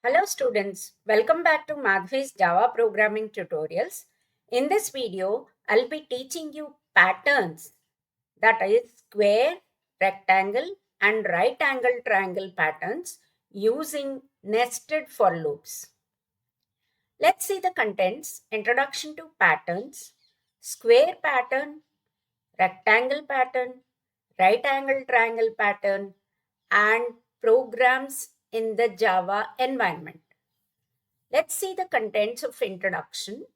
Hello students, welcome back to Madhvi's Java programming tutorials. In this video, I'll be teaching you patterns, that is square, rectangle and right angle triangle patterns using nested for loops. Let's see the contents. Introduction to patterns, square pattern, rectangle pattern, right angle triangle pattern and programs in the Java environment. Let's see the contents of introduction.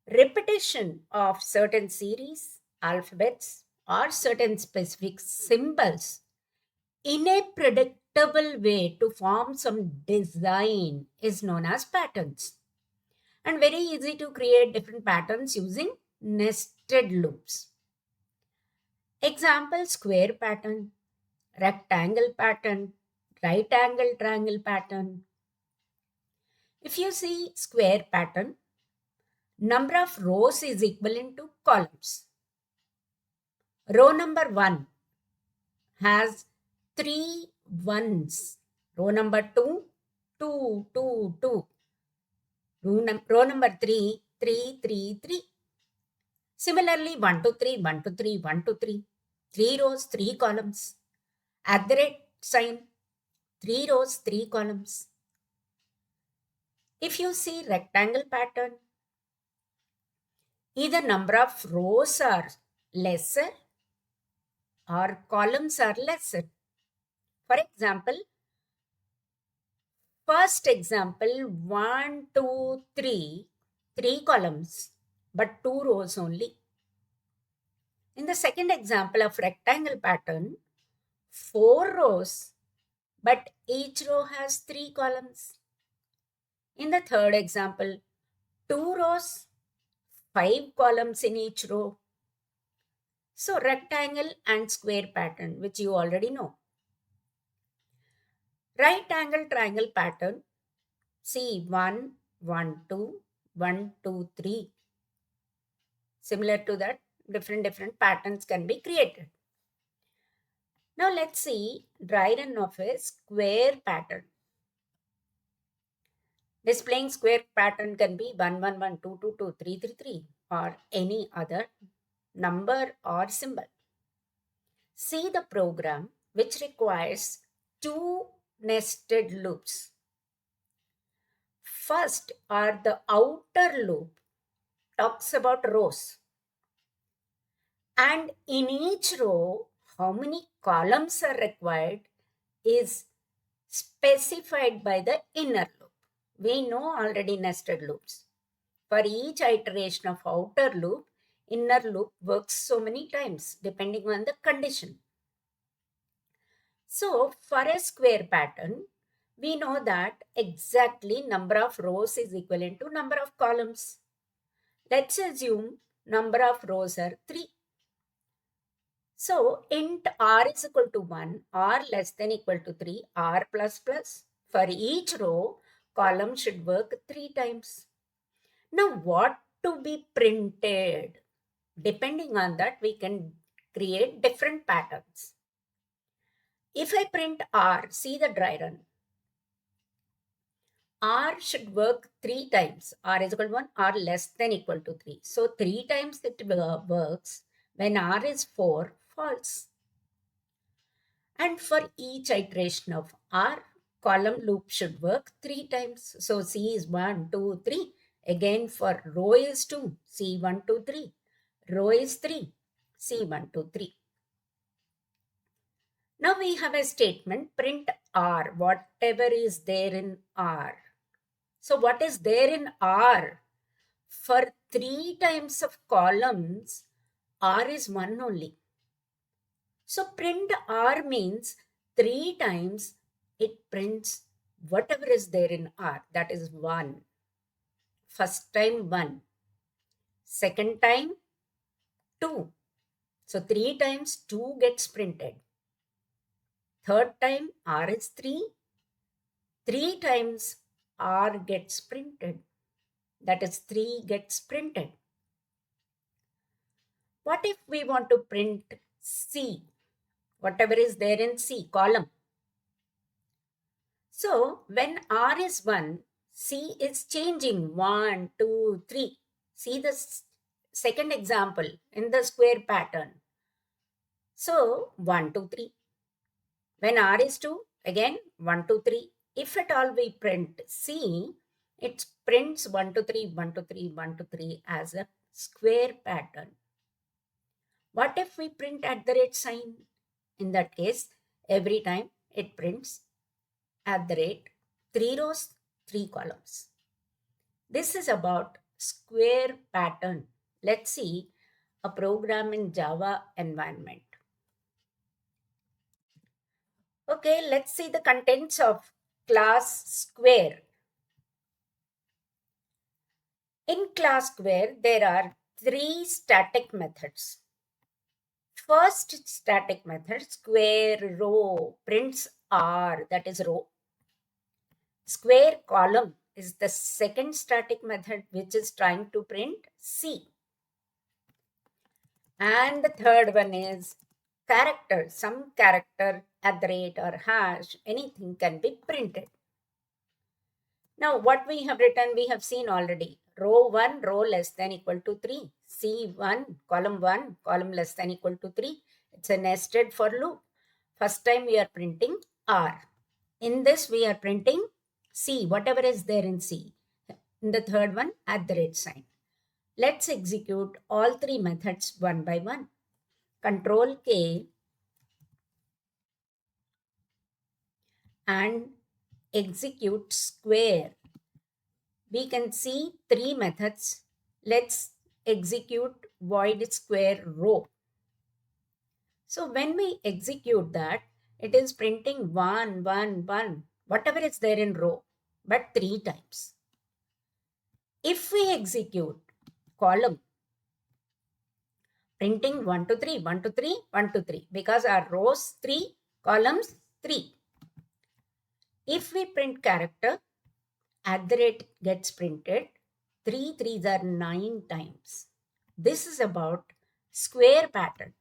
Repetition of certain series, alphabets, or certain specific symbols in a predictable way to form some design is known as patterns. And very easy to create different patterns using nested loops. Example square pattern, rectangle pattern, right angle triangle pattern. If you see square pattern, number of rows is equivalent to columns. Row number 1 has 3 ones. Row number 2, 2, 2, 2. Row number 3, 3, 3, 3. Similarly, 1 to 3, 1 to 3, 1 to 3. 3 rows, 3 columns. At the rate sign, 3 rows, 3 columns. If you see rectangle pattern, either number of rows are lesser or columns are lesser. For example, first example 1, 2, 3, 3 columns, but 2 rows only. In the second example of rectangle pattern, 4 rows, but each row has 3 columns. In the third example, 2 rows, 5 columns in each row. So rectangle and square pattern, which you already know. Right angle triangle pattern, see 1, 1, 2, 1, 2, 3. Similar to that, different patterns can be created. Now let's see dry run of a square pattern. Displaying square pattern can be 1, 1, 1, 2, 2, 2, 3, 3, 3 or any other number or symbol. See the program which requires 2 nested loops. First are the outer loop, talks about rows. And in each row, how many columns are required is specified by the inner loop. We know already nested loops. For each iteration of outer loop, inner loop works so many times depending on the condition. So for a square pattern, we know that exactly number of rows is equivalent to number of columns. Let's assume number of rows are 3. So int r is equal to 1, r less than equal to 3, r plus plus. For each row, column should work 3 times. Now what to be printed? Depending on that, we can create different patterns. If I print r, see the dry run. R should work 3 times. R is equal to 1, R less than equal to 3. So 3 times it works. When R is 4, false. And for each iteration of R, column loop should work 3 times. So C is 1, 2, 3. Again for row is 2, C 1, 2, 3. Row is 3, C 1, 2, 3. Now we have a statement, print R, whatever is there in R. So what is there in R? For 3 times of columns, R is 1 only. So print R means 3 times it prints whatever is there in R. That is 1. First time 1. Second time 2. So 3 times 2 gets printed. Third time R is 3. 3 times R gets printed. That is 3 gets printed. What if we want to print C? Whatever is there in C, column. So when R is 1, C is changing 1, 2, 3. See the second example in the square pattern. So 1, 2, 3. When R is 2, again 1, 2, 3. If at all we print C, it prints 1, 2, 3, 1, 2, 3, 1, 2, 3 as a square pattern. What if we print at the rate sign? In that case, every time it prints at the rate 3 rows, 3 columns. This is about square pattern. Let's see a program in Java environment. Okay, let's see the contents of class square. In class square, there are 3 static methods. First static method, square row, prints R, that is row. Square column is the second static method, which is trying to print C. And the third one is character, some character at the rate or hash, anything can be printed. Now, what we have written, we have seen already. Row 1, row less than equal to 3. C1, column less than equal to 3. It's a nested for loop. First time we are printing R. In this, we are printing C, whatever is there in C. In the third one, at the rate sign. Let's execute all 3 methods one by one. Control K and execute square. We can see 3 methods. Let's execute void square row. So when we execute that, it is printing 1, 1, 1, whatever is there in row, but 3 times. If we execute column, printing 1 to 3, 1 to 3, 1 to 3, because our rows 3, columns 3. If we print character, at the rate gets printed 3 3s are 9 times. This is about square pattern.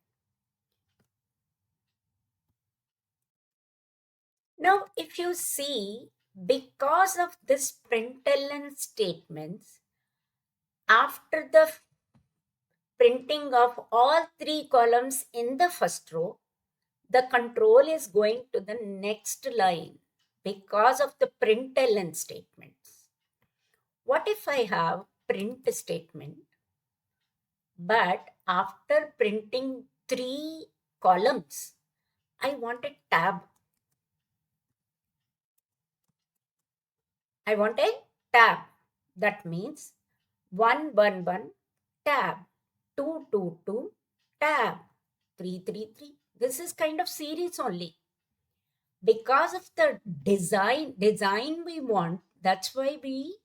Now, if you see, because of this println statements, after the printing of all 3 columns in the first row, the control is going to the next line because of the println statements. What if I have print statement, but after printing 3 columns, I want a tab. I want a tab. That means 1, 1, 1, tab, 2, 2, 2, tab, 3, 3, 3. This is kind of series only. Because of the design we want, that's why we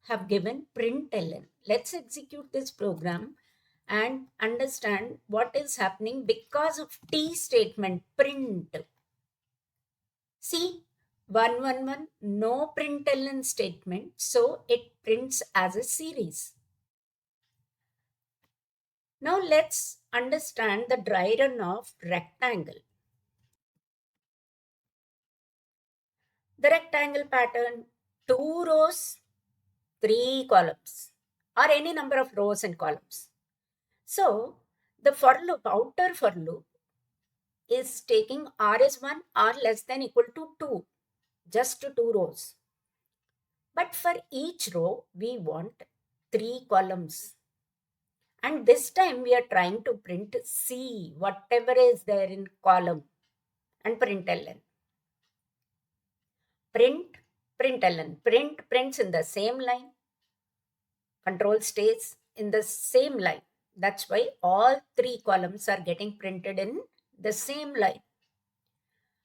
have given println. Let's execute this program and understand what is happening because of T statement, print. See, 1, 1, 1, no println statement, so it prints as a series. Now let's understand the dry run of rectangle. The rectangle pattern, 2 rows, 3 columns, or any number of rows and columns. So the for loop, outer for loop, is taking R is 1, R less than equal to 2, just 2 rows. But for each row, we want 3 columns. And this time we are trying to print C, whatever is there in column, and println. Println. Print prints in the same line. Control stays in the same line. That's why all 3 columns are getting printed in the same line.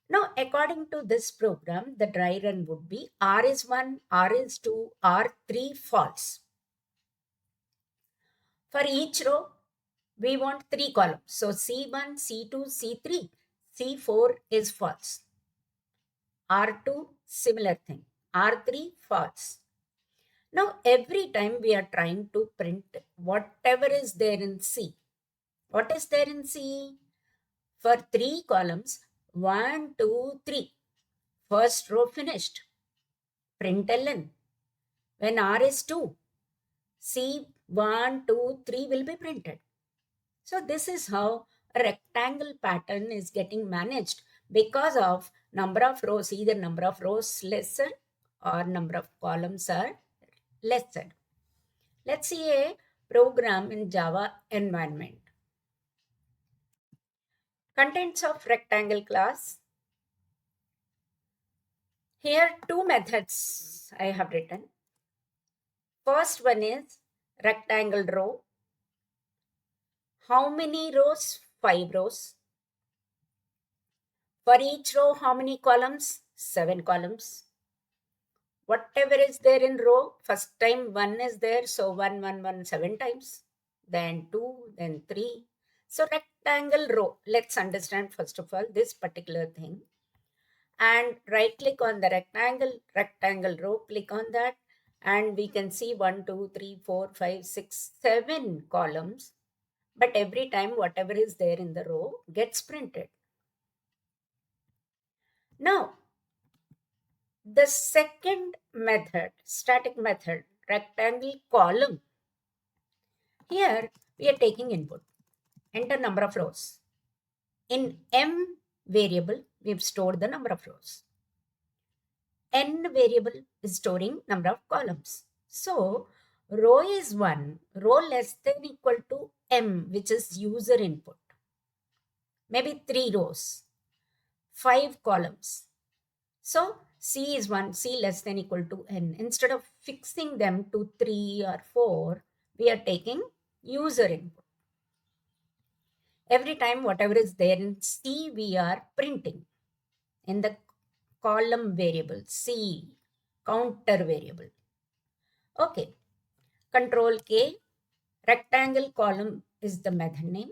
Now, according to this program, the dry run would be R is 1, R is 2, R3 false. For each row, we want 3 columns. So C1, C2, C3, C4 is false. R2, similar thing. R3, false. Now, every time we are trying to print whatever is there in C. What is there in C? For 3 columns, 1, 2, 3. First row finished. println. When R is 2, C 1, 2, 3 will be printed. So this is how a rectangle pattern is getting managed because of number of rows, either number of rows lesser or number of columns are lesser. Let's see a program in Java environment. Contents of rectangle class. Here two methods I have written. First one is rectangle row. How many rows? 5 rows. For each row, how many columns? 7 columns. Whatever is there in row, first time 1 is there, so 1, 1, 1, 7 times. Then 2, then 3. So rectangle row. Let's understand first of all this particular thing. And right click on the rectangle row, click on that, and we can see 1, 2, 3, 4, 5, 6, 7 columns. But every time whatever is there in the row gets printed. Now, the second method, static method, rectangle column. Here we are taking input, enter number of rows. In M variable, we've stored the number of rows. N variable is storing number of columns. So row is 1, row less than equal to M, which is user input. Maybe 3 rows, 5 columns. So C is 1, C less than equal to N. Instead of fixing them to 3 or 4, we are taking user input. Every time whatever is there in C, we are printing in the column variable, C, counter variable. Okay, Control K, rectangle column is the method name.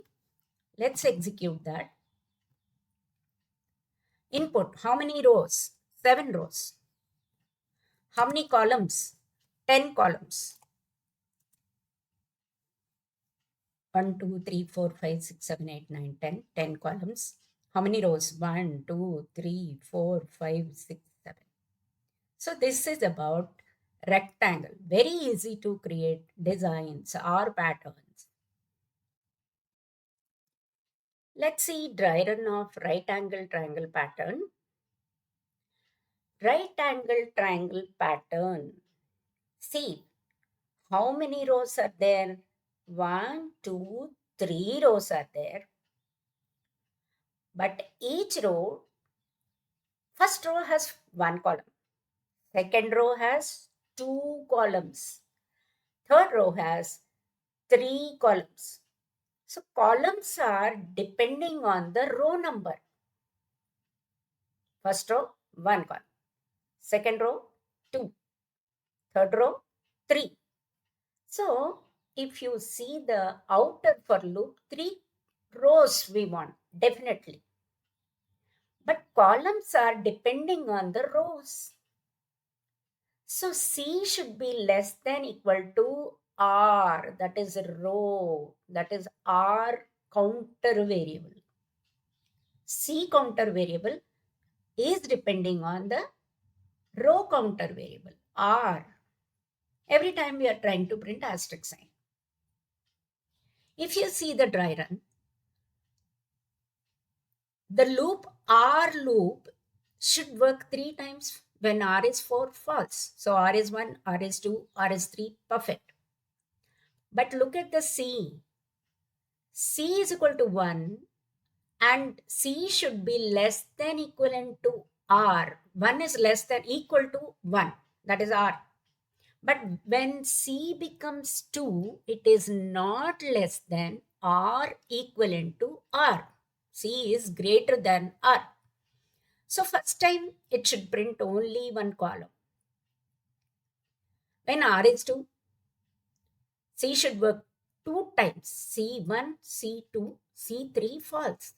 Let's execute that. Input, how many rows? 7 rows. How many columns? 10 columns. 1, 2, 3, 4, 5, 6, 7, 8, 9, 10. 10 columns. How many rows? 1, 2, 3, 4, 5, 6, 7. So this is about rectangle. Very easy to create designs or patterns. Let's see dry run of right angle triangle pattern. Right angle triangle pattern. See, how many rows are there? 1, 2, 3 rows are there. But each row, first row has 1 column. Second row has 2 columns. Third row has 3 columns. So columns are depending on the row number. First row, 1 column. Second row, 2. Third row, 3. So if you see the outer for loop, 3 rows we want, definitely. But columns are depending on the rows. So C should be less than equal to R, that is row, that is R counter variable. C counter variable is depending on the row counter variable, R. Every time we are trying to print asterisk sign. If you see the dry run, the loop R loop should work 3 times when R is 4 false. So R is 1, R is 2, R is 3, perfect. But look at the C. C is equal to 1 and C should be less than equivalent to R. 1 is less than equal to 1, that is R. But when C becomes 2, it is not less than or equivalent to R. C is greater than R. So first time it should print only 1 column. When R is 2, C should work 2 times. C1, C2, C3 false.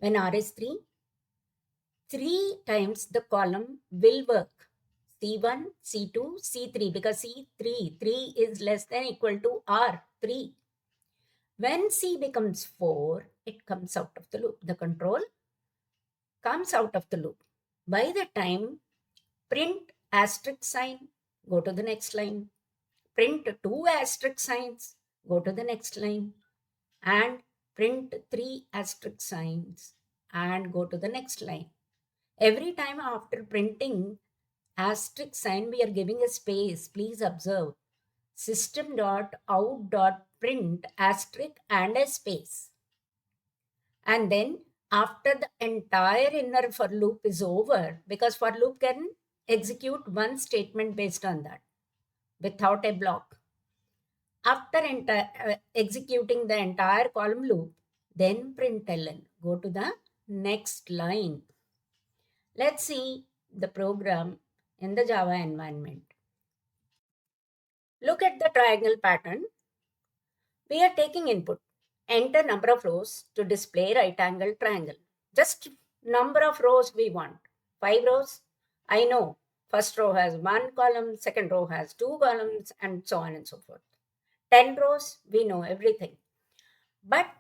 When R is 3, 3 times the column will work. C1, C2, C3 because C3, 3 is less than equal to R, 3. When C becomes 4, it comes out of the loop. The control comes out of the loop. By the time print asterisk sign, go to the next line. Print 2 asterisk signs, go to the next line. And print 3 asterisk signs and go to the next line. Every time after printing asterisk sign, we are giving a space. Please observe. System.out.print asterisk and a space. And then after the entire inner for loop is over, because for loop can execute one statement based on that without a block. After executing the entire column loop, then println, go to the next line. Let's see the program in the Java environment. Look at the triangle pattern. We are taking input. Enter number of rows to display right angle triangle. Just number of rows we want. 5 rows. I know first row has 1 column, second row has 2 columns, and so on and so forth. 10 rows, we know everything. But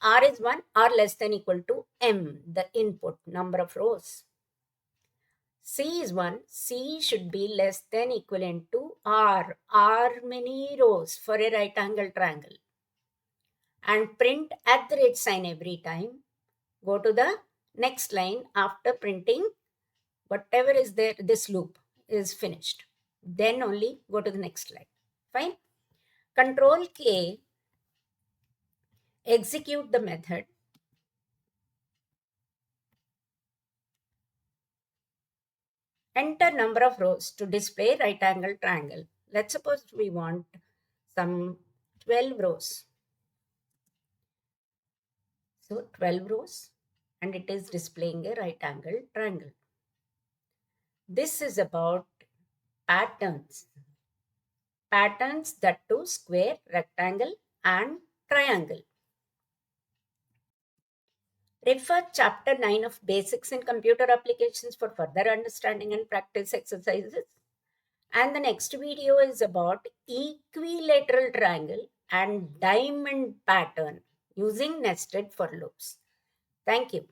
R is 1, R less than equal to M, the input number of rows. C is 1, C should be less than equivalent to R many rows for a right angle triangle. And print at the rate sign every time. Go to the next line after printing whatever is there, this loop is finished. Then only go to the next line. Fine. Control K, execute the method. Enter number of rows to display right angle triangle. Let's suppose we want some 12 rows. So 12 rows and it is displaying a right angle triangle. This is about patterns. Patterns that do square, rectangle and triangle. Refer chapter 9 of Basics in Computer Applications for further understanding and practice exercises. And the next video is about equilateral triangle and diamond pattern using nested for loops. Thank you.